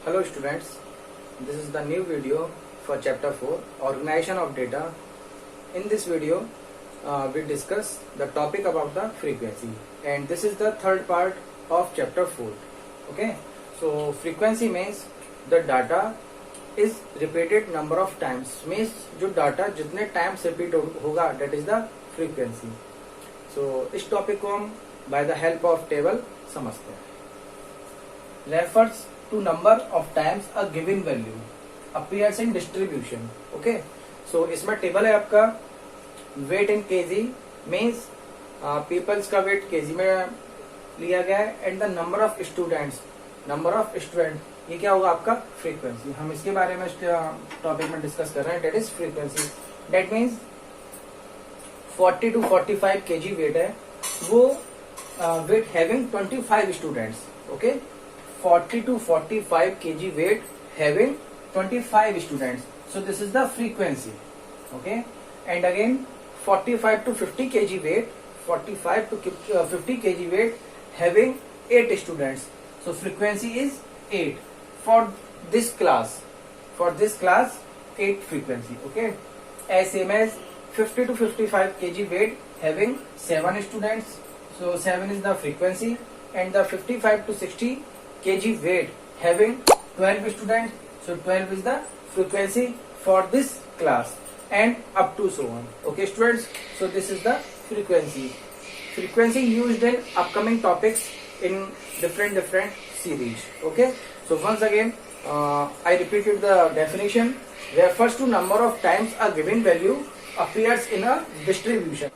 Hello students, this is the new video for chapter 4 Organization of Data. In this video we discuss the topic about the frequency, and this is the third part of chapter 4. Okay, so frequency means the data is repeated number of times, means जो data जितने times repeat होगा that is the frequency. So इस topic को हम by the help of table समझते हैं. Refers to number of times a given value appears in distribution. Okay, so इसमें table है आपका weight in kg means peoples का weight kg में लिया गया है, and the number of students ये क्या होगा आपका frequency. हम इसके बारे में टॉपिक में डिस्कस कर रहे हैं, that is frequency. That means 40 to 45 kg weight है, वो weight having 25 students. Okay, 40 to 45 kg weight having 25 students. So this is the frequency. Okay, and again 45 to 50 kg weight, 45 to 50 kg weight having 8 students. So frequency is 8 for this class. For this class 8 frequency. Okay, as same as 50 to 55 kg weight having 7 students. So 7 is the frequency, and the 55 to 60 kg weight having 12 students. So 12 is the frequency for this class, and up to so on. Okay students, so this is the frequency. Frequency used in upcoming topics in different series. Okay, so once again I repeated the definition. Refers to number of times a given value appears in a distribution.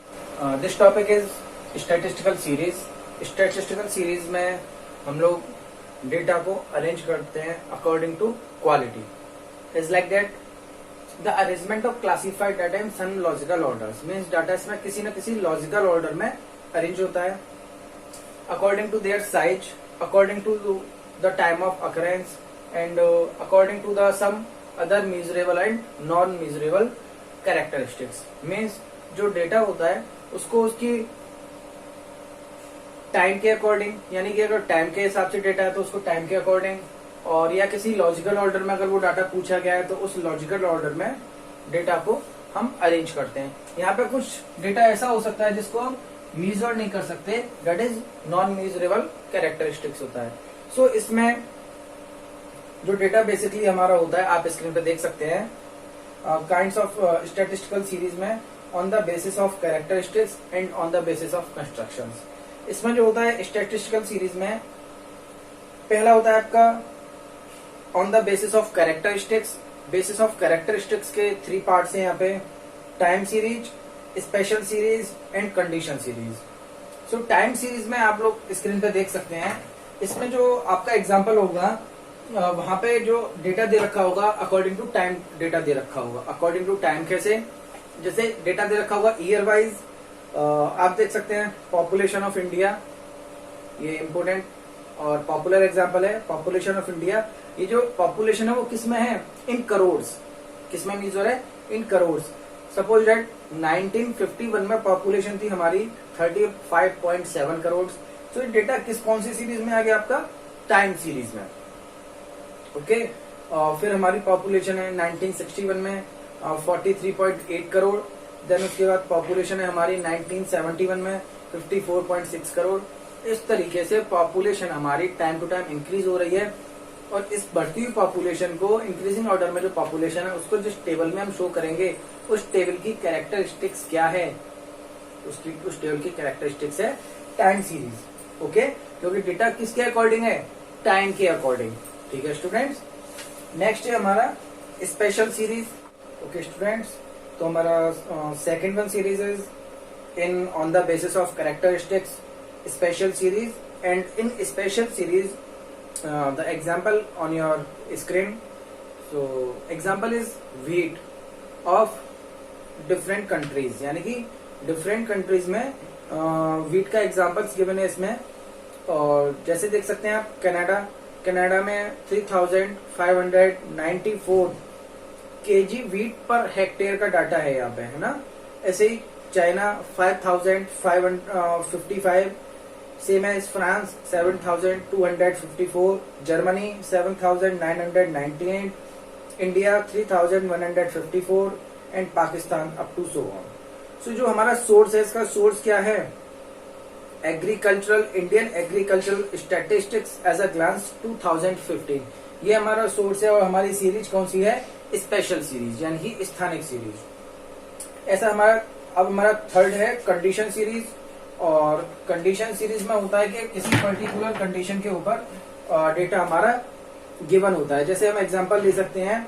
This topic is statistical series. Statistical series में हम लोग data को arrange करते हैं according to quality. Is like that the arrangement of classified data in some logical orders means data इसमें किसी न किसी लॉजिकल ऑर्डर में अरेंज होता है according to their size, according to the time of occurrence, and according to the some other measurable and non measurable characteristics. Means जो data होता है उसको उसकी टाइम के अकॉर्डिंग, यानी कि अगर टाइम के हिसाब से डेटा है तो उसको टाइम के अकॉर्डिंग, और या किसी लॉजिकल ऑर्डर में अगर वो डाटा पूछा गया है तो उस लॉजिकल ऑर्डर में डेटा को हम अरेंज करते हैं. यहाँ पे कुछ डेटा ऐसा हो सकता है जिसको हम मेजर नहीं कर सकते, that is non measurable characteristics होता है. सो इसमें जो डेटा बेसिकली हमारा होता है आप स्क्रीन पे देख सकते हैं, काइंड्स ऑफ स्टैटिस्टिकल सीरीज में on the basis of characteristics and on the basis of constructions. इसमें जो होता है स्टैटिस्टिकल सीरीज में पहला होता है आपका on the basis of characteristics. Basis of characteristics के 3 पार्ट्स हैं यहाँ पे, time series, special series and condition series. So time series में आप लोग स्क्रीन पे देख सकते हैं, इसमें जो आपका एग्जांपल होगा वहां पे जो डेटा दे रखा होगा अकॉर्डिंग टू टाइम डेटा दे रखा होगा. अकॉर्डिंग टू टाइम कैसे, जैसे डेटा दे रखा होगा ईयर वाइज. आप देख सकते हैं पॉपुलेशन ऑफ इंडिया, ये इम्पोर्टेंट और पॉपुलर एग्जांपल है. पॉपुलेशन ऑफ इंडिया, ये जो पॉपुलेशन है वो किस में है, इन करोड्स. किस में मेजर है, इन करोड्स. सपोज दैट 1951 में पॉपुलेशन थी हमारी 35.7 करोड़. तो ये डेटा कौन सी सीरीज में आ गया आपका, टाइम सीरीज में. ओके, फिर हमारी पॉपुलेशन है 1961 में 43.8 करोड़. देन उसके बाद पॉपुलेशन है हमारी 1971 में 54.6 करोड़. इस तरीके से पॉपुलेशन हमारी टाइम टू टाइम इंक्रीज हो रही है, और इस बढ़ती हुई पॉपुलेशन को इंक्रीजिंग ऑर्डर में जो पॉपुलेशन है उसको जिस टेबल में हम शो करेंगे उस टेबल की कैरेक्टरिस्टिक्स क्या है, उस टेबल की कैरेक्टरिस्टिक्स है टाइम सीरीज. ओके, क्योंकि डेटा किसके अकॉर्डिंग है, टाइम के अकॉर्डिंग. ठीक है स्टूडेंट्स. नेक्स्ट है हमारा स्पेशल सीरीज. ओके स्टूडेंट्स, तो हमारा second one series is in on the basis of characteristics special series. And in special series the example on your screen. So example is wheat of different countries, यानी कि different countries में wheat का examples given है इसमें. और जैसे देख सकते हैं आप कनाडा में 3594 केजी व्हीट पर हेक्टेयर का डाटा है यहाँ पे, है ना. ऐसे ही China 5555 same as France 7,254, Germany 7,998, India 3,154 and Pakistan up to so on. So जो हमारा सोर्स है, इसका सोर्स क्या है? Agricultural, Indian agricultural statistics as a glance 2015, ये हमारा सोर्स है। और हमारी सीरीज कौन सी है? स्पेशल सीरीज, यानी कि स्थानिक सीरीज। ऐसा हमारा अब हमारा थर्ड है कंडीशन सीरीज। और कंडीशन सीरीज में होता है कि किसी पर्टिकुलर कंडीशन के ऊपर डेटा हमारा गिवन होता है। जैसे हम एग्जांपल ले सकते हैं,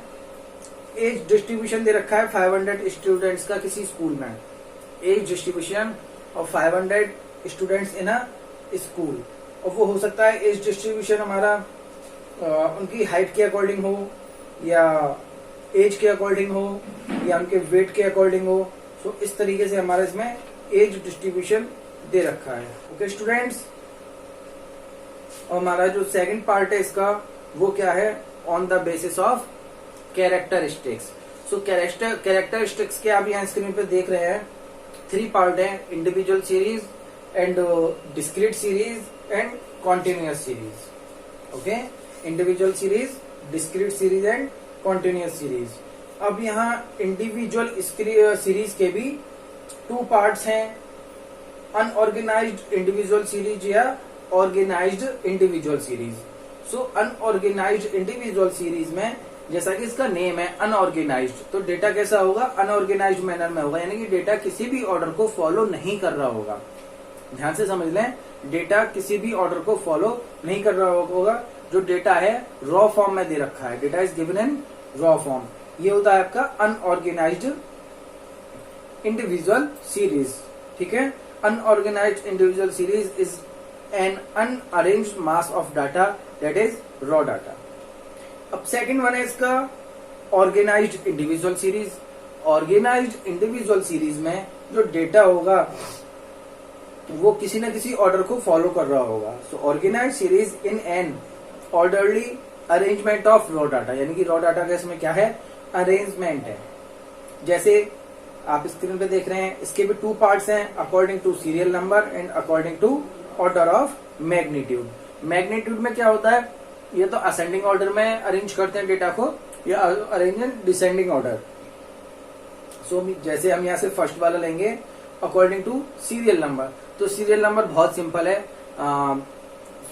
एज डिस्ट्रीब्यूशन दे रखा है 500 स्टूडेंट्स का किसी स्कूल में, as distribution of 500 students in a school. और वो हो सकता है एज डिस्ट्रीब्यूशन हमारा उनकी हाइट के अकॉर्डिंग हो, या एज के अकॉर्डिंग हो, या उनके वेट के अकॉर्डिंग हो। सो इस तरीके से हमारा इसमें एज डिस्ट्रीब्यूशन दे रखा है। ओके स्टूडेंट्स, और हमारा जो सेकंड पार्ट है इसका, वो क्या है? On the basis of characteristics. So characteristics के आप यहाँ स्क्रीन पे देख रहे हैं, 3 पार्ट है, individual series and discrete series and continuous series. Okay, individual series, discrete series and continuous series. अब यहाँ इंडिविजुअल सीरीज के भी 2 पार्ट्स हैं, अनऑर्गेनाइज्ड इंडिविजुअल सीरीज या ऑर्गेनाइज्ड इंडिविजुअल सीरीज। सो अनऑर्गेनाइज्ड इंडिविजुअल सीरीज में, जैसा कि इसका नेम है अनऑर्गेनाइज्ड, तो डेटा कैसा होगा? अनऑर्गेनाइज्ड मैनर में होगा, यानी कि डेटा किसी भी ऑर्डर को फॉलो नहीं कर रहा होगा। ध्यान से समझ लें, डेटा किसी भी ऑर्डर को फॉलो नहीं कर रहा होगा। जो डेटा है रॉ फॉर्म में दे रखा है, data is given in raw form, ये होता है आपका अनऑर्गेनाइज्ड इंडिविजुअल सीरीज। ठीक है, unorganised individual series is an unarranged mass of data that is raw data. अब सेकंड वन है इसका organised individual series. Organised individual series में जो डेटा होगा वो किसी न किसी ऑर्डर को फॉलो कर रहा होगा। So organised series in an orderly arrangement of raw data, यानी कि रॉ डाटा का इसमें क्या है? अरेंजमेंट है। जैसे आप स्क्रीन पे देख रहे हैं, इसके भी 2 पार्ट्स हैं, according to serial number and according to order of magnitude. Magnitude में क्या होता है? ये तो असेंडिंग ऑर्डर में अरेंज करते हैं डेटा को, या अरेंज इन डिसेंडिंग ऑर्डर। सो जैसे हम यहाँ से फर्स्ट वाला लेंगे अकॉर्डिंग टू सीरियल नंबर, तो सीरियल नंबर बहुत सिंपल है।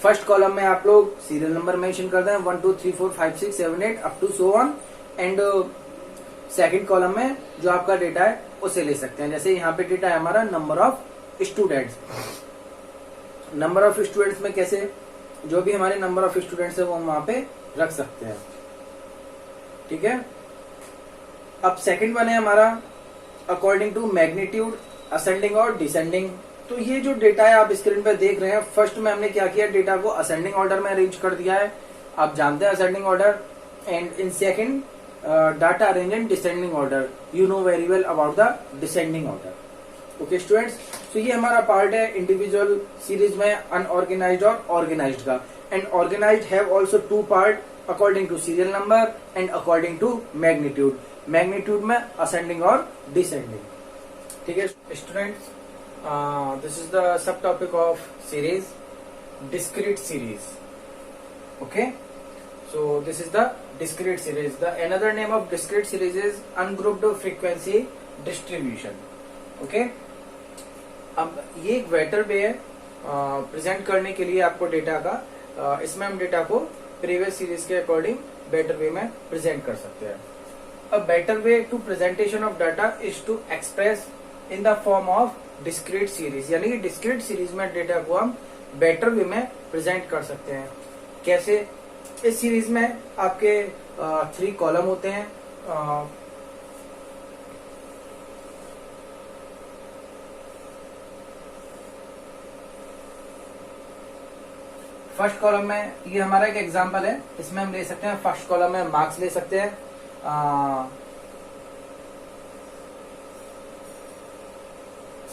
फर्स्ट कॉलम में आप लोग सीरियल नंबर मेंशन करते हैं 1 2 3 4 5 6 7 8 up to so on, and second column में जो आपका डेटा है उसे ले सकते हैं। जैसे यहाँ पे डेटा है हमारा number of students. Number of students में कैसे? जो भी हमारे नंबर ऑफ स्टूडेंट्स है वो हम वहां पे रख सकते हैं। ठीक है, अब सेकंड वन है हमारा अकॉर्डिंग टू मैग्नीट्यूड, असेंडिंग और डिसेंडिंग। तो ये जो डेटा है आप स्क्रीन पे देख रहे हैं, फर्स्ट में हमने क्या किया? डेटा को असेंडिंग ऑर्डर में अरेंज कर दिया है, आप जानते हैं ascending order. And in second data arrange in descending order, you know very well about the descending order. Okay students, तो ये हमारा पार्ट है इंडिविजुअल सीरीज में अनऑर्गेनाइज्ड और ऑर्गेनाइज्ड का। And organized have also 2 part according to serial number and according to magnitude. Magnitude में ascending और descending. ठीक है students, this is the subtopic of series, discrete series. Okay, so this is the discrete series. The another name of discrete series is ungrouped frequency distribution. Okay, अब ये एक vector वे है present करने के लिए आपको डेटा का। इसमें हम डेटा को प्रीवियस सीरीज के अकॉर्डिंग बेटर वे में प्रेजेंट कर सकते हैं। A better way to presentation of data is to express in the form of discrete series, यानी कि डिस्क्रीट सीरीज में डेटा को हम बेटर वे में प्रेजेंट कर सकते हैं। कैसे? इस सीरीज में आपके 3 कॉलम होते हैं। फर्स्ट कॉलम में ये हमारा एक एग्जांपल है, इसमें हम ले सकते हैं फर्स्ट कॉलम में मार्क्स ले सकते हैं,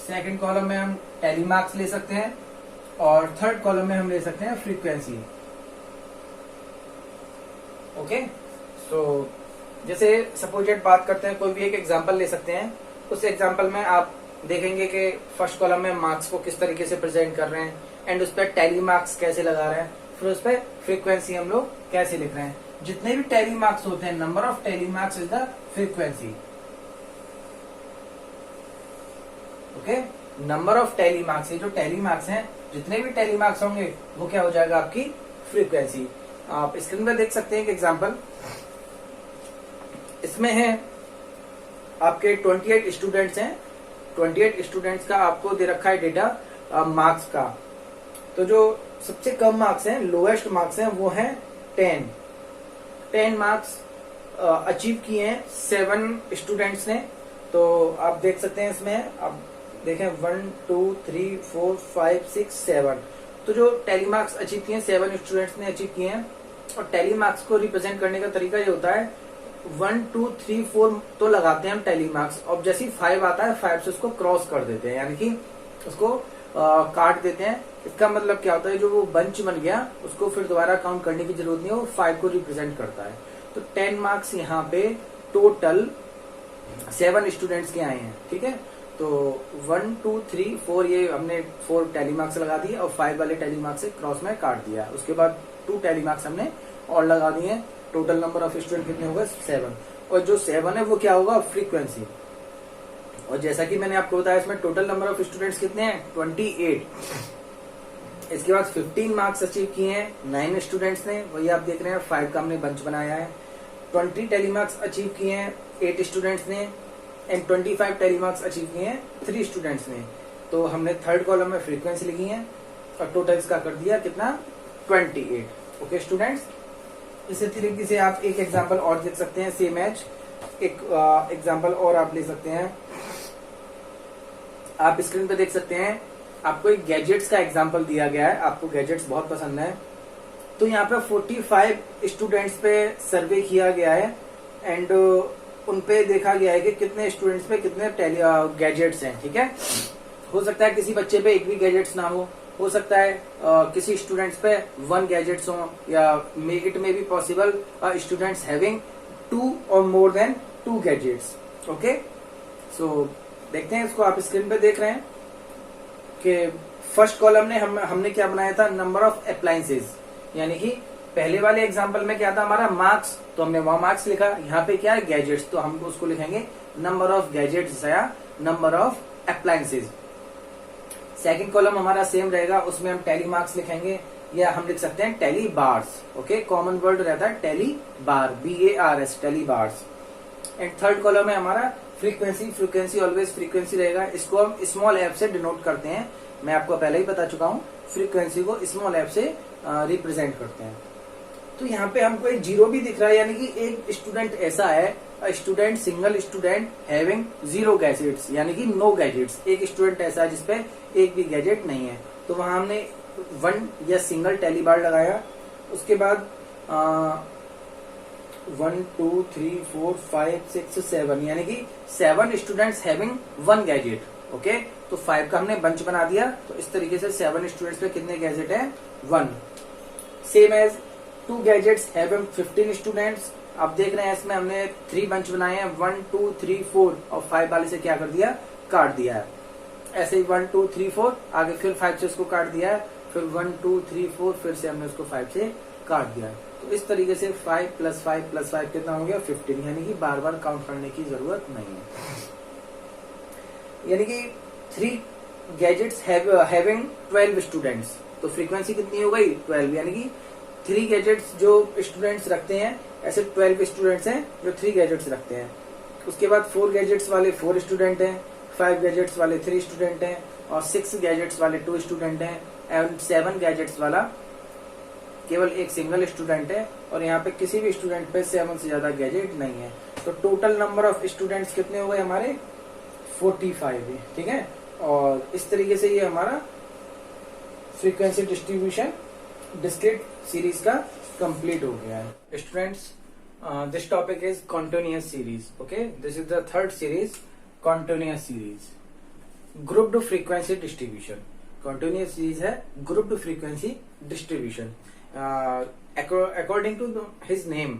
सेकंड कॉलम में हम टेली मार्क्स ले सकते हैं, और थर्ड कॉलम में हम ले सकते हैं फ्रीक्वेंसी। ओके, सो जैसे सपोजेड बात करते हैं, कोई भी एक एग्जांपल ले सकते हैं। उस एग्जांपल में आप देखेंगे कि फर्स्ट कॉलम में मार्क्स को किस तरीके से प्रेजेंट कर रहे हैं, एंड उस पर टैली मार्क्स कैसे लगा रहे हैं, फिर उस पर फ्रीक्वेंसी हम लोग कैसे लिख रहे हैं। जितने भी टैली मार्क्स होते हैं, number of tally marks is the frequency. Okay, number of tally marks, ये जो टैली मार्क्स हैं, जितने भी टैली मार्क्स होंगे वो क्या हो जाएगा आपकी फ्रीक्वेंसी। आप स्क्रीन पर देख सकते हैं एक एग्जांपल, इसमें है आपके 28 स्टूडेंट्स हैं, 28 स्टूडेंट्स का आपको दे रखा है डेटा मार्क्स का। तो जो सबसे कम मार्क्स हैं, लोएस्ट मार्क्स हैं, वो हैं 10 मार्क्स अचीव किए हैं 7 स्टूडेंट्स ने। तो आप देख सकते हैं इसमें, आप देखें 1 2 3 4 5 6 7, तो जो टैली मार्क्स अचीव किए हैं 7 स्टूडेंट्स ने अचीव किए हैं। और टैली मार्क्स को रिप्रेजेंट करने का तरीका ये होता है 1 2 3 4 तो लगाते हैं हम टैली मार्क्स, और जैसे ही 5 आता है 5 से उसको क्रॉस कर देते हैं, यानी कि उसको काट देते हैं। इसका मतलब क्या होता है, जो वो बंच बन गया उसको फिर दोबारा काउंट करने की जरूरत नहीं है, वो 5 को रिप्रेजेंट करता है। तो 10 मार्क्स यहाँ पे टोटल 7 स्टूडेंट्स के आए हैं, ठीक है। तो 1 2 3 4 ये हमने 4 टैली मार्क्स लगा दिए और 5 वाले टैली मार्क्स से क्रॉस में काट दिया। उसके बाद 2 टैली मार्क्स हमने और लगा दिए। टोटल नंबर ऑफ स्टूडेंट कितने होगा 7, और जो 7 है वो क्या होगा फ्रीक्वेंसी। और जैसा कि मैंने आपको बताया इसमें टोटल नंबर ऑफ स्टूडेंट्स कितने हैं 28। इसके बाद 15 मार्क्स अचीव किए हैं 9 स्टूडेंट्स ने, वही आप देख रहे हैं 5 का हमने बंच बनाया है। 20 टैली मार्क्स अचीव किए हैं 8 स्टूडेंट्स ने, एंड 25 टैली मार्क्स अचीव किए हैं 3 स्टूडेंट्स ने। तो हमने थर्ड कॉलम में फ्रीक्वेंसी लिखी है और टोटल इसका कर दिया कितना 28। ओके स्टूडेंट्स, इसी तरीके से आप एक एग्जांपल और देख सकते हैं, सेम एज एक एग्जांपल और आप ले सकते हैं। आप स्क्रीन पे देख सकते हैं, आपको एक गैजेट्स का एग्जांपल दिया गया है, आपको गैजेट्स बहुत पसंद है। तो यहाँ पे 45 स्टूडेंट्स पे सर्वे किया गया है एंड उन पे देखा गया है कि कितने स्टूडेंट्स पे कितने गैजेट्स हैं, ठीक है। हो सकता है किसी बच्चे पे एक भी गैजेट्स ना हो सकता है किसी स्टूडेंट्स पे 1 गैजेट्स हो, या it may be possible students having 2 और मोर देन 2 गैजेट्स। ओके, सो देखते हैं इसको, आप स्क्रीन पे देख रहे हैं कि फर्स्ट कॉलम ने हमने क्या बनाया था नंबर ऑफ अप्लायंसेस, यानी कि पहले वाले एग्जांपल में क्या था हमारा मार्क्स, तो हमने वहां मार्क्स लिखा। यहाँ पे क्या है गैजेट्स, तो हम उसको लिखेंगे नंबर ऑफ गैजेट्स या number of appliances. Second column हमारा सेम रहेगा, उसमें हम टैली मार्क्स लिखेंगे, या हम लिख सकते हैं tally bars. Okay, common word रहता है tally bar, BARS, tally bars. And third column है हमारा फ्रीक्वेंसी ऑलवेज फ्रीक्वेंसी रहेगा। इसको हम स्मॉल एफ से डिनोट करते हैं, मैं आपको पहले ही बता चुका हूँ, फ्रीक्वेंसी को स्मॉल एफ से रिप्रेजेंट करते हैं। तो यहाँ पे हमको एक 0 भी दिख रहा है, यानी कि एक स्टूडेंट ऐसा है, student single student having 0 gadgets, यानी कि नो गैजेट्स। एक स्टूडेंट ऐसा है जिसपे एक भी गैजेट नहीं है, तो वहां हमने 1 या सिंगल टैली बार लगाया। उसके बाद 1 2 3 4 5 6 7, यानी कि 7 स्टूडेंट्स हैविंग 1 गैजेट। ओके, तो 5 का हमने बंच बना दिया। तो इस तरीके से 7 स्टूडेंट्स पे कितने गैजेट है 1। Same as 2 gadgets having 15 students. आप देख रहे हैं इसमें हमने 3 बंच बनाए हैं, 1 2 3 4, और 5 वाले से क्या कर दिया काट दिया है। ऐसे ही 1 2 3 4 आगे फिर 5 से उसको काट दिया है, फिर 1 2 3 4 फिर से हमने उसको 5 से काट दिया है। तो इस तरीके से 5 + 5 + 5 कितना हो गया 15, यानी कि बार बार काउंट करने की जरूरत नहीं है। यानी कि 3 गैजेट्स हैविंग 12 स्टूडेंट्स, तो फ्रीक्वेंसी कितनी हो गई 12, यानी कि 3 गैजेट्स जो स्टूडेंट्स रखते हैं, ऐसे 12 स्टूडेंट्स हैं जो 3 गैजेट्स रखते हैं। उसके बाद 4 गैजेट्स वाले 4 स्टूडेंट हैं, 5 गैजेट्स वाले 3 स्टूडेंट हैं, और 6 गैजेट्स वाले 2 स्टूडेंट हैं, एंड 7 गैजेट्स वाला केवल एक सिंगल स्टूडेंट है, और यहाँ पे किसी भी स्टूडेंट पे 7 से ज्यादा गैजेट नहीं है। तो टोटल नंबर ऑफ स्टूडेंट्स कितने हो गए हमारे 45, ठीक है। और इस तरीके से ये हमारा फ्रीक्वेंसी डिस्ट्रीब्यूशन डिस्क्रीट सीरीज का कंप्लीट हो गया है। Students, this topic is continuous series. Okay, this is the third series, continuous series, grouped frequency distribution. Continuous series है grouped frequency distribution. According to his name,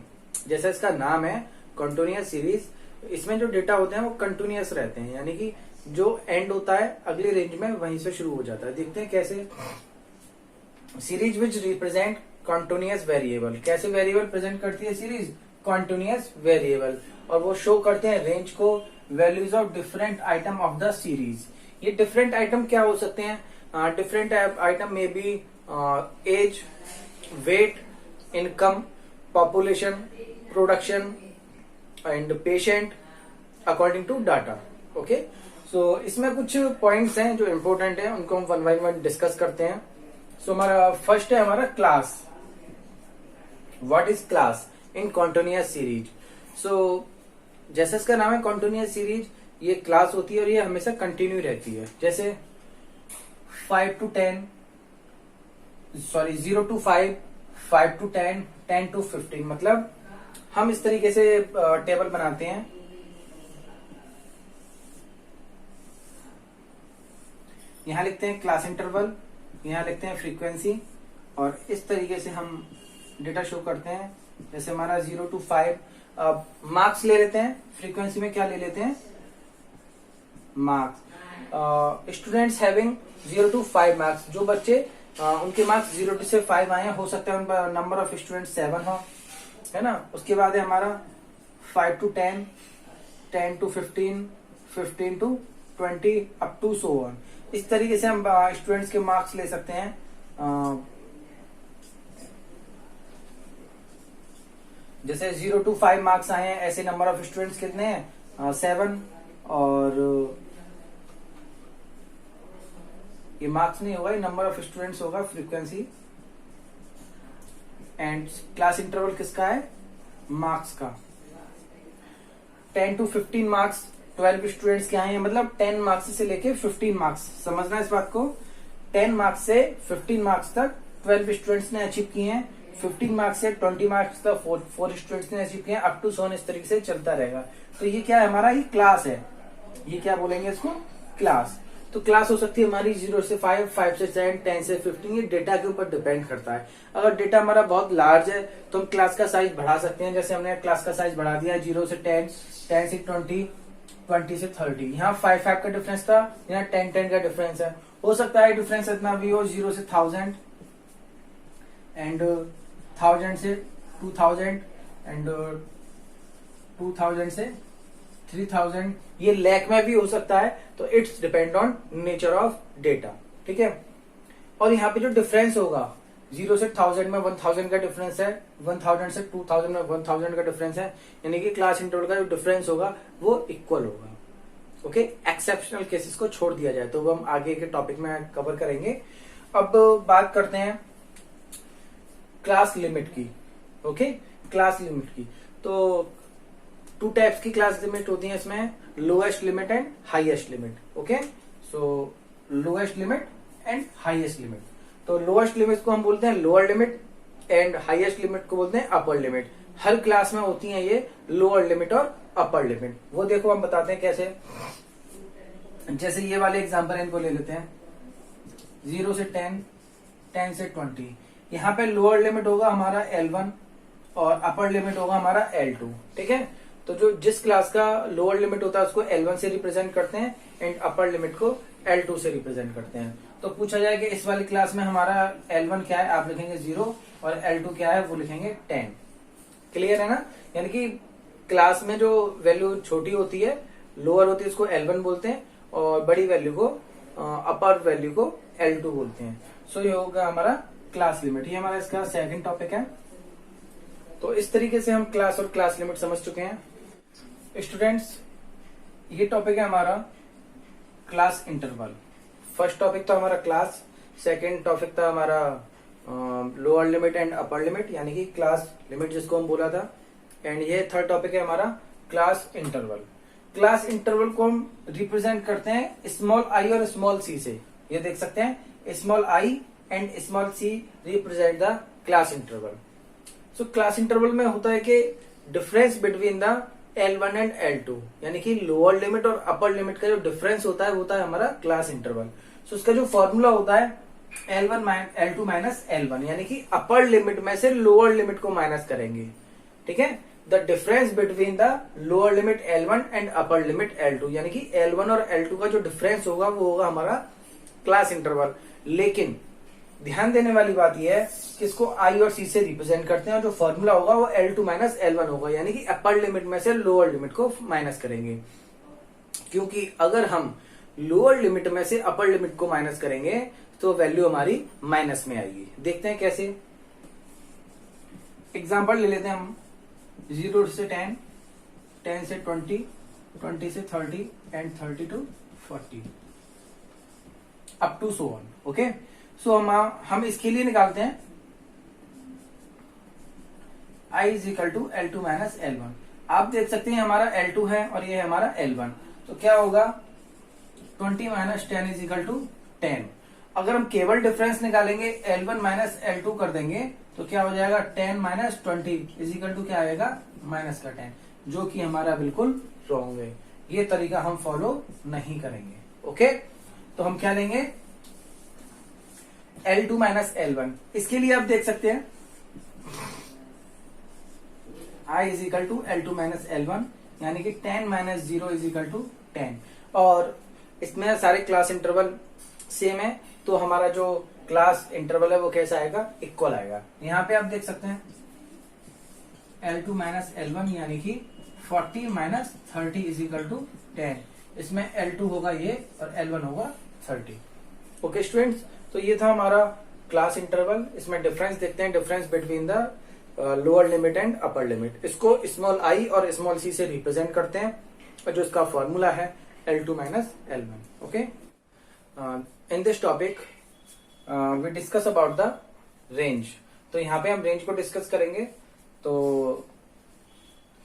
जैसा इसका नाम है continuous series, इसमें जो डेटा होते हैं वो कंटिन्यूअस रहते हैं, यानी कि जो एंड होता है अगली रेंज में वहीं से शुरू हो जाता है। देखते हैं कैसे। Series which represent continuous variable. कैसे वेरिएबल प्रेजेंट करती है सीरीज? Continuous variable. और वो शो करते हैं रेंज को values of different item of the series. ये डिफरेंट आइटम क्या हो सकते हैं? डिफरेंट आइटम में be age, weight, income, population, production and patient according to data. Okay, so इसमें कुछ पॉइंट्स हैं जो इंपॉर्टेंट हैं, उनको हम वन बाय वन डिस्कस करते हैं। सो हमारा फर्स्ट है हमारा class. What is class in continuous series? So जैसे इसका नाम है कॉन्टिन्यूअस सीरीज, ये क्लास होती है और ये हमेशा कंटिन्यू रहती है। जैसे 5 to 10, sorry 0 to 5, 5 to 10, 10 to 15। मतलब हम इस तरीके से टेबल बनाते हैं। यहां लिखते हैं क्लास इंटरवल, यहां लिखते हैं फ्रीक्वेंसी, और इस तरीके से हम डेटा शो करते हैं। जैसे हमारा 0 to 5 मार्क्स ले लेते हैं, फ्रीक्वेंसी में क्या ले लेते हैं? Marks. Students having 0 to 5 marks, जो बच्चे उनके मार्क्स 0 से 5 आए हैं, हो सकता है उनका नंबर ऑफ स्टूडेंट 7 हो, है ना। उसके बाद है हमारा 5 to 10, 10 to 15, 15 to 20 up to so on. इस तरीके से हम स्टूडेंट्स के मार्क्स ले सकते हैं। जैसे 0 to 5 मार्क्स आए हैं, ऐसे नंबर ऑफ स्टूडेंट्स कितने हैं? 7। और ये मार्क्स नहीं होगा, ये नंबर ऑफ स्टूडेंट्स होगा, फ्रीक्वेंसी। एंड क्लास इंटरवल किसका है? मार्क्स का। 10 to 15 मार्क्स 12 स्टूडेंट्स के आए हैं, मतलब 10 मार्क्स से लेके 15 मार्क्स, समझना इस बात को। 10 मार्क्स से 15 मार्क्स तक 12 स्टूडेंट्स ने अचीव किए हैं। 15 मार्क्स से 20 मार्क्स तक 4 स्टूडेंट्स ने अचीव किए हैं, अप टू सोन। इस तरीके से चलता रहेगा। तो ये क्या है? हमारा ये क्लास है। ये क्या बोलेंगे इसको? क्लास। तो क्लास हो सकती है हमारी 0 से 5, 5 से 10, 10 से 15। ये डेटा के ऊपर डिपेंड करता है। अगर डेटा हमारा बहुत लार्ज है तो हम क्लास का साइज बढ़ा सकते हैं। जैसे हमने क्लास का साइज बढ़ा दिया 0 से 10, 10 से 20, 20 से 30। यहाँ 5 का डिफरेंस था, यहाँ 10 का डिफरेंस है। हो सकता है डिफरेंस इतना भी हो, 0 से 1000 एंड 1000 से 2000 एंड 2000 से 3000। ये लैख में भी हो सकता है। तो it's depend on nature of data, ठीक है। और यहाँ पे जो डिफरेंस होगा 0 से 1000 में 1000 का डिफरेंस है, 1000 से 2000 में 1000 का डिफरेंस है, यानी कि क्लास इंटरवल का जो डिफरेंस होगा वो इक्वल होगा। ओके, एक्सेप्शनल केसेस को छोड़ दिया जाए तो वो हम आगे के टॉपिक में कवर करेंगे। अब बात करते हैं क्लास लिमिट की। ओके, क्लास लिमिट की तो 2 टाइप्स की क्लास लिमिट होती है इसमें, lowest limit and highest limit. Okay, so lowest limit and highest limit. तो लोएस्ट लिमिट को हम बोलते हैं lower limit and highest limit को बोलते हैं अपर लिमिट। हर क्लास में होती है ये लोअर लिमिट और अपर लिमिट। वो देखो हम बताते हैं कैसे। जैसे ये वाले एग्जांपल इनको ले लेते हैं, 0 से 10, 10 से 20। यहाँ पे लोअर लिमिट होगा हमारा L1 और अपर लिमिट होगा हमारा L2, ठीक है। तो जो जिस क्लास का लोअर लिमिट होता है उसको L1 से रिप्रेजेंट करते हैं एंड अपर लिमिट को L2 से रिप्रेजेंट करते हैं। तो पूछा जाए कि इस वाली क्लास में हमारा L1 क्या है, आप लिखेंगे 0 और L2 क्या है, वो लिखेंगे 10। क्लियर है ना। यानी कि क्लास में जो वैल्यू छोटी होती है, लोअर होती है, उसको L1 बोलते हैं और बड़ी वैल्यू को, अपर वैल्यू को L2 बोलते हैं। सो ये होगा हमारा क्लास लिमिट। ये हमारा इसका सेकंड टॉपिक है। तो इस तरीके से हम क्लास और क्लास लिमिट समझ चुके हैं। स्टूडेंट्स, ये टॉपिक है हमारा क्लास इंटरवल। फर्स्ट टॉपिक था हमारा क्लास, सेकंड टॉपिक था हमारा lower limit and upper limit, यानी कि क्लास लिमिट जिसको हम बोला था। एंड ये थर्ड टॉपिक है हमारा क्लास इंटरवल। क्लास इंटरवल को हम रिप्रेजेंट करते हैं स्मॉल आई और स्मॉल सी से। ये देख सकते हैं, small I and small C represent the class interval. So class interval में होता है कि difference between the L1 and L2, यानी कि लोअर लिमिट और अपर लिमिट का जो डिफरेंस होता है हमारा क्लास इंटरवल। सो उसका जो फॉर्मूला होता है L2 माइनस L1, यानी कि अपर लिमिट में से लोअर लिमिट को माइनस करेंगे, ठीक है। The difference between the lower limit L1 and upper limit L2, यानी कि L1 और L2 का जो डिफरेंस होगा वो होगा हमारा क्लास इंटरवल। लेकिन ध्यान देने वाली बात यह है कि इसको आई और सी से रिप्रेजेंट करते हैं और जो फॉर्मूला होगा वो L2 माइनस L1 होगा, यानी कि अपर लिमिट में से लोअर लिमिट को माइनस करेंगे। क्योंकि अगर हम लोअर लिमिट में से अपर लिमिट को माइनस करेंगे तो वैल्यू हमारी माइनस में आएगी। देखते हैं कैसे। एग्जांपल ले लेते हैं हम 0 से 10, 10 से 20, 20 से 30 and 30 to 40 up to so on. Okay, so हम इसके लिए निकालते हैं I is equal to L2 minus L1। आप देख सकते हैं हमारा L2 है और ये है हमारा L1, तो क्या होगा 20 माइनस 10 इज इक्वल टू 10। अगर हम केवल डिफरेंस निकालेंगे L1 माइनस L2 कर देंगे तो क्या हो जाएगा 10 माइनस 20 इज इक्वल टू क्या आएगा माइनस का 10, जो कि हमारा बिल्कुल रॉन्ग है। ये तरीका हम फॉलो नहीं करेंगे। ओके, तो हम क्या लेंगे L2 माइनस L1। इसके लिए आप देख सकते हैं I is equal to L2 minus L1, यानी कि 10 माइनस 0 इज इक्वल टू 10। और इसमें सारे क्लास इंटरवल सेम है, तो हमारा जो क्लास इंटरवल है वो कैसा आएगा, इक्वल आएगा। यहाँ पे आप देख सकते हैं L2 माइनस L1 यानी कि 40 माइनस 30 इज इक्वल टू 10। इसमें L2 होगा ये और L1 होगा 30। ओके स्टूडेंट्स, तो ये था हमारा क्लास इंटरवल। इसमें डिफरेंस देखते हैं, difference between the lower limit and upper limit. इसको स्मॉल आई और स्मॉल सी से रिप्रेजेंट करते हैं और जो इसका फॉर्मूला है L2 minus L1। Okay, in this topic we discuss about the range. तो यहाँ पे हम रेंज को डिस्कस करेंगे। तो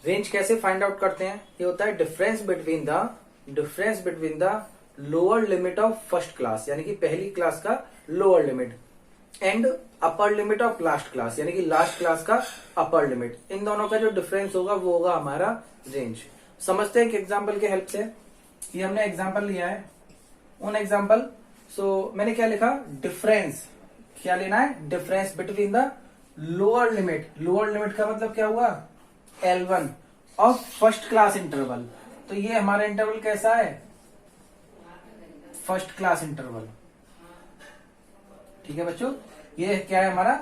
रेंज कैसे फाइंड आउट करते हैं, ये होता है difference between the lower limit of first class, यानी कि पहली क्लास का lower limit, and upper limit of last class, यानी कि लास्ट क्लास का अपर लिमिट। इन दोनों का जो डिफरेंस होगा वो होगा हमारा रेंज। समझते हैं एक एग्जांपल के हेल्प से। ये हमने एग्जांपल लिया है, उन एग्जांपल। सो मैंने क्या लिखा, डिफरेंस, क्या लेना है, difference between the lower limit. Lower limit का मतलब क्या हुआ, L1 of first class interval. तो ये हमारा इंटरवल कैसा है, फर्स्ट क्लास इंटरवल। ठीक है बच्चों, ये क्या है हमारा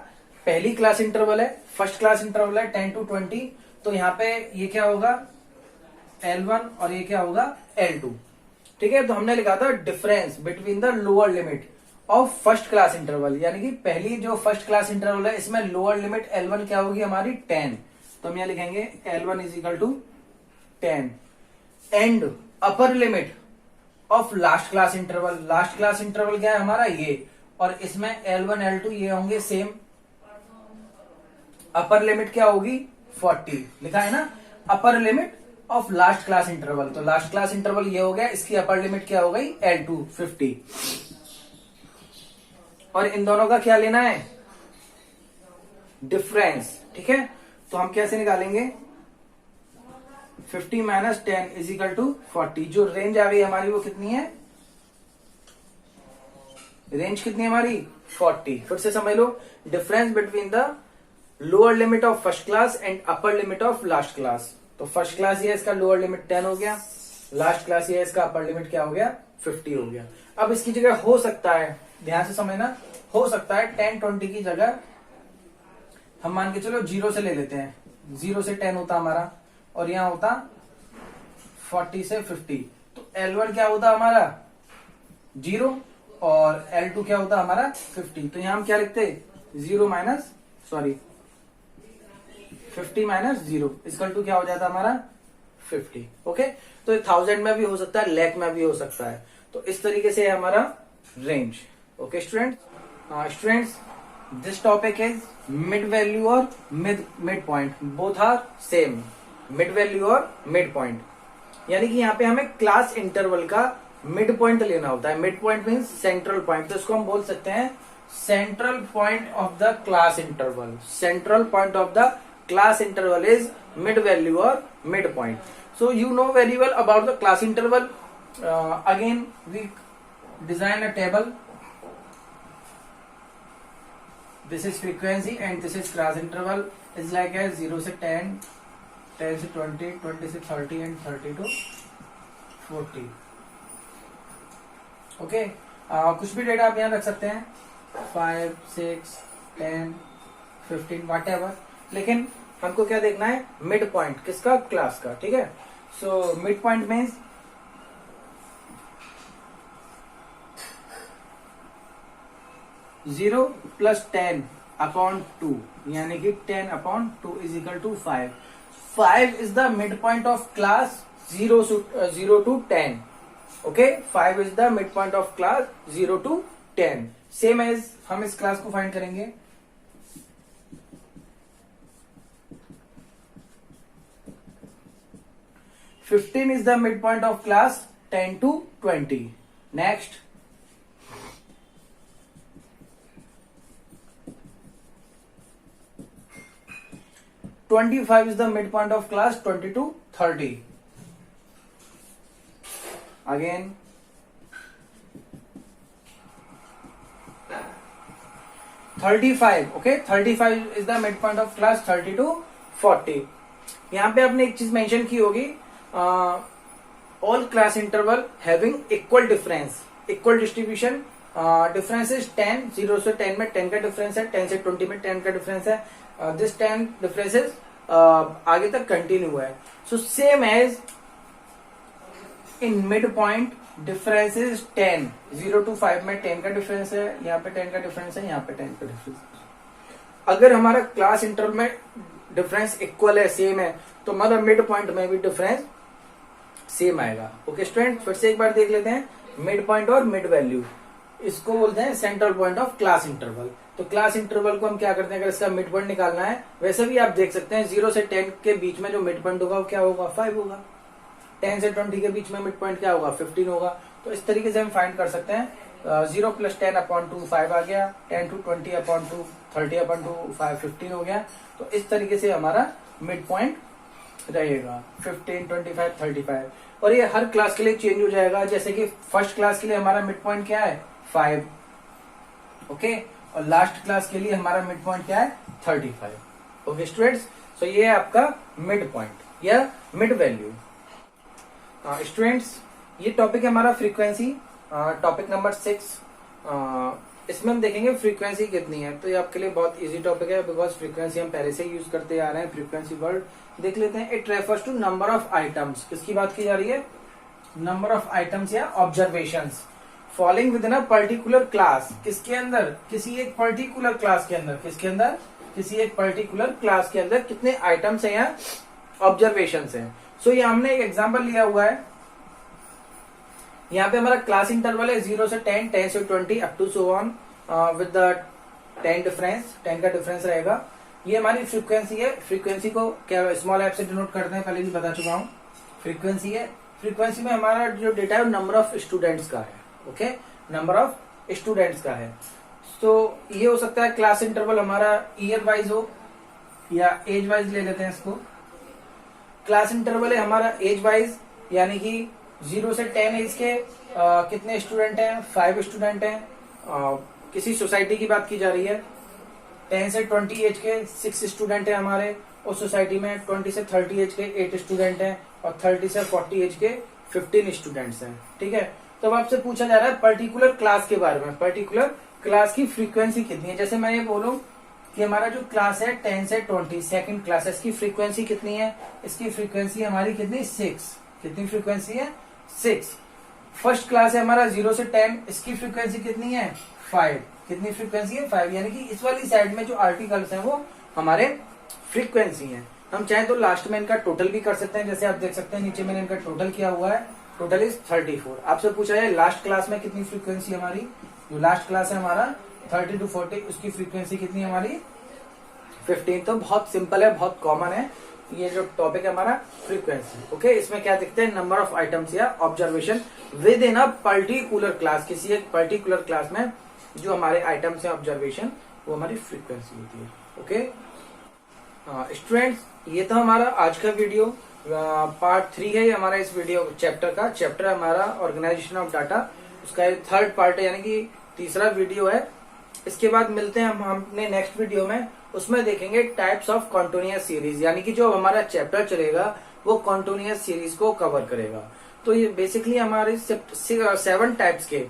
पहली क्लास इंटरवल है, फर्स्ट क्लास इंटरवल है 10 टू 20। तो यहाँ पे ये क्या होगा L1 और ये क्या होगा L2। ठीक है, तो हमने लिखा था difference between the lower limit of first class interval, यानी कि पहली जो फर्स्ट क्लास इंटरवल है इसमें लोअर लिमिट L1 क्या होगी हमारी 10। तो हम यहाँ लिखेंगे L1 is equal to 10 and upper limit of last class interval. Last class interval क्या है हमारा ये, और इसमें L1 L2 ये होंगे सेम। अपर लिमिट क्या होगी 40 लिखा है ना, अपर limit of last class interval. तो लास्ट क्लास इंटरवल ये हो गया, इसकी अपर लिमिट क्या हो गई L2 50। और इन दोनों का क्या लेना है, डिफरेंस। ठीक है, तो हम कैसे निकालेंगे 50 माइनस 10 इज इक्वल टू 40। जो रेंज आ गई हमारी वो कितनी है, रेंज कितनी है हमारी 40। फिर से समझ लो, difference between the lower limit of first class and upper limit of last class. तो फर्स्ट क्लास ये इसका लोअर लिमिट 10 हो गया, लास्ट क्लास ये इसका अपर लिमिट क्या हो गया 50 हो गया। अब इसकी जगह हो सकता है, ध्यान से समझना, हो सकता है 10 20 की जगह हम मान के चलो 0 से ले लेते हैं। 0 से 10 होता हमारा और यहां होता 40 से 50। तो L1 क्या होता हमारा 0 और L2 क्या होता हमारा 50। तो यहां हम क्या लिखते 0 माइनस 50 माइनस 0 इक्वल टू क्या हो जाता हमारा 50। ओके, तो 1000 में भी हो सकता है, लाख में भी हो सकता है। तो इस तरीके से है हमारा range. Okay students, this topic is mid value और mid point, both are same, mid value और मिड पॉइंट। यानी कि यहाँ पे हमें क्लास इंटरवल का मिड पॉइंट लेना होता है। Mid point means central point, तो इसको हम बोल सकते हैं central point of the class interval. Central point of the class interval is mid value और mid point. So you know very well about the class interval. Again we design a table. This is frequency and this is class interval. It's like a 0 से 10, 10 से 20, 20 से 30 and 30 to 40. Okay, कुछ भी data आप यहाँ रख सकते हैं। 5, 6, 10, 15 whatever, लेकिन हमको क्या देखना है, मिड पॉइंट किसका, क्लास का, ठीक है। So mid point means 0 + 10 upon 2, यानी कि 10 upon 2 is equal to 5। 5 is the mid point of class 0 to 10। Okay, 5 is the mid point of class 0 to 10। Same as हम इस क्लास को फाइंड करेंगे। Fifteen is the midpoint of class 10 to 20. Next, 25 is the midpoint of class 20 to 30. Again, 35. Okay, 35 is the midpoint of class 30 to 40. यहाँ पे आपने एक चीज mention की होगी, all class interval having equal difference, equal distribution, difference is 10, 0 से 10 में 10 का डिफरेंस है, 10 से 20 में 10 का डिफरेंस है, this 10 differences आगे तक कंटिन्यू है। So same as in mid point difference is 10, 0 to 5 में 10 का डिफरेंस है, यहाँ पे 10 का डिफरेंस है, यहाँ पे 10 का डिफरेंस है। अगर हमारा क्लास इंटरवल में डिफरेंस इक्वल है, सेम है, तो हमारा मिड पॉइंट में भी डिफरेंस सेम आएगा। ओके स्टूडेंट, फिर से एक बार देख लेते हैं, मिड पॉइंट और मिड वैल्यू, इसको बोलते हैं central point of class interval. तो क्लास इंटरवल को हम क्या करते हैं, अगर इसका मिड पॉइंट निकालना है, वैसे भी आप देख सकते हैं 0 से 10 के बीच में जो मिड पॉइंट होगा वो क्या होगा, 5 होगा। 10 से 20 के बीच में मिड पॉइंट क्या होगा, 15 होगा। तो इस तरीके से हम फाइंड कर सकते हैं। 0 + 10 अपॉन 2 5 आ गया, 10 to 20 अपॉन 2 30 अपॉन 2 5 15 हो गया। तो इस तरीके से हमारा मिड पॉइंट रहेगा 15, 25, 35। और ये हर क्लास के लिए चेंज हो जाएगा। जैसे कि फर्स्ट क्लास के लिए हमारा मिड पॉइंट क्या है, 5, ओके, और लास्ट क्लास के लिए हमारा मिड पॉइंट क्या है, 35। ओके स्टूडेंट्स, सो ये है आपका मिड पॉइंट या मिड वैल्यू। स्टूडेंट्स, ये टॉपिक है हमारा फ्रीक्वेंसी, टॉपिक नंबर 6। इसमें हम देखेंगे फ्रीक्वेंसी कितनी है। तो ये आपके लिए बहुत इजी टॉपिक है, बिकॉज फ्रीक्वेंसी हम पहले से यूज करते आ रहे हैं। फ्रीक्वेंसी वर्ड देख लेते हैं। It refers to number of items, किसकी बात की जा रही है, नंबर ऑफ आइटम्स या observations falling within a particular class. किसके अंदर, किसी एक पर्टिकुलर क्लास के अंदर, किसके अंदर, किसी एक पर्टिकुलर क्लास के अंदर कितने आइटम्स हैं या ऑब्जर्वेशंस हैं। सो ये हमने एक एग्जांपल लिया हुआ है। यहाँ पे हमारा क्लास इंटरवल है 0 से 10, 10 से 20 up to so on with the 10 difference, 10 का डिफरेंस रहेगा। ये हमारी फ्रीक्वेंसी है। फ्रीक्वेंसी को क्या स्मॉल एफ से डिनोट करते हैं, पहले भी बता चुका हूँ। फ्रीक्वेंसी है, फ्रीक्वेंसी में हमारा जो डेटा है नंबर ऑफ स्टूडेंट्स का है। ओके, नंबर ऑफ स्टूडेंट्स का है। तो ये हो सकता है क्लास इंटरवल हमारा ईयर वाइज हो या एज वाइज, ले लेते हैं इसको। क्लास इंटरवल है हमारा एज वाइज, यानी कि 0 से 10 एज के कितने स्टूडेंट हैं, 5 स्टूडेंट हैं। किसी सोसाइटी की बात की जा रही है। 10 से 20 एज के 6 स्टूडेंट हैं हमारे उस सोसाइटी में। 20 से 30 एज के 8 स्टूडेंट हैं और 30 से 40 एज के 15 स्टूडेंट्स हैं। ठीक है, तो अब आपसे पूछा जा रहा है पर्टिकुलर क्लास के बारे में, पर्टिकुलर क्लास की फ्रीक्वेंसी कितनी है। जैसे मैं ये बोलूं कि हमारा जो क्लास है 10 से 20 सेकंड क्लास है, इसकी फ्रीक्वेंसी कितनी है, इसकी फ्रीक्वेंसी हमारी कितनी, 6। कितनी फ्रीक्वेंसी है, 6। फर्स्ट क्लास है हमारा 0 से 10, इसकी फ्रीक्वेंसी कितनी है, 5। कितनी फ्रीक्वेंसी है, 5। यानी कि इस वाली साइड में जो आर्टिकल्स हैं वो हमारे फ्रीक्वेंसी हैं। हम चाहे तो लास्ट में इनका टोटल भी कर सकते हैं। जैसे आप देख सकते हैं नीचे मैंने इनका टोटल किया हुआ है, टोटल इज 34। आपसे पूछा है लास्ट क्लास में कितनी फ्रीक्वेंसी हमारी, जो लास्ट क्लास है हमारा 30 to 40, उसकी फ्रीक्वेंसी कितनी है हमारी, 15। तो बहुत सिंपल है, बहुत कॉमन है ये जो टॉपिक है हमारा फ्रीक्वेंसी। ओके, इसमें क्या दिखते हैं, नंबर ऑफ आइटम्स या observation with in a particular class. किसी एक पर्टिकुलर क्लास में जो हमारे आइटम्स है ऑब्जर्वेशन, वो हमारी फ्रीक्वेंसी होती है। ओके स्टूडेंट्स, ये तो हमारा आज का वीडियो पार्ट 3 है। ये हमारा इस वीडियो चैप्टर का, चैप्टर हमारा ऑर्गेनाइजेशन ऑफ डाटा, उसका 3rd पार्ट है, यानी कि तीसरा वीडियो है। इसके बाद मिलते हैं हम अपने नेक्स्ट वीडियो में। उसमें देखेंगे टाइप्स ऑफ कॉन्टिन्यूअस सीरीज, यानी कि जो हमारा चैप्टर चलेगा वो कॉन्टिन्यूअस सीरीज को कवर करेगा। तो ये बेसिकली हमारे 7 टाइप्स के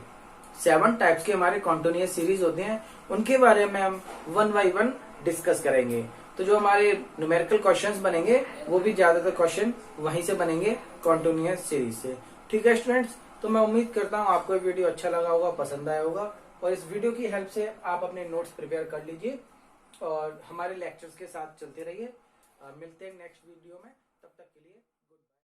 7 टाइप्स के हमारे कॉन्टिन्यूअस सीरीज होते हैं, उनके बारे में हम 1 बाय 1 डिस्कस करेंगे। तो जो हमारे न्यूमेरिकल क्वेश्चंस बनेंगे वो भी ज्यादातर क्वेश्चन वहीं से बनेंगे, कॉन्टिन्यूअस सीरीज से। ठीक है स्टूडेंट्स, तो मैं उम्मीद करता हूँ आपको ये वीडियो अच्छा लगा होगा, पसंद आया होगा, और इस वीडियो की हेल्प से आप अपने नोट्स प्रिपेयर कर लीजिए और हमारे लेक्चर्स के साथ चलते रहिए। मिलते हैं नेक्स्ट वीडियो में, तब तक के लिए।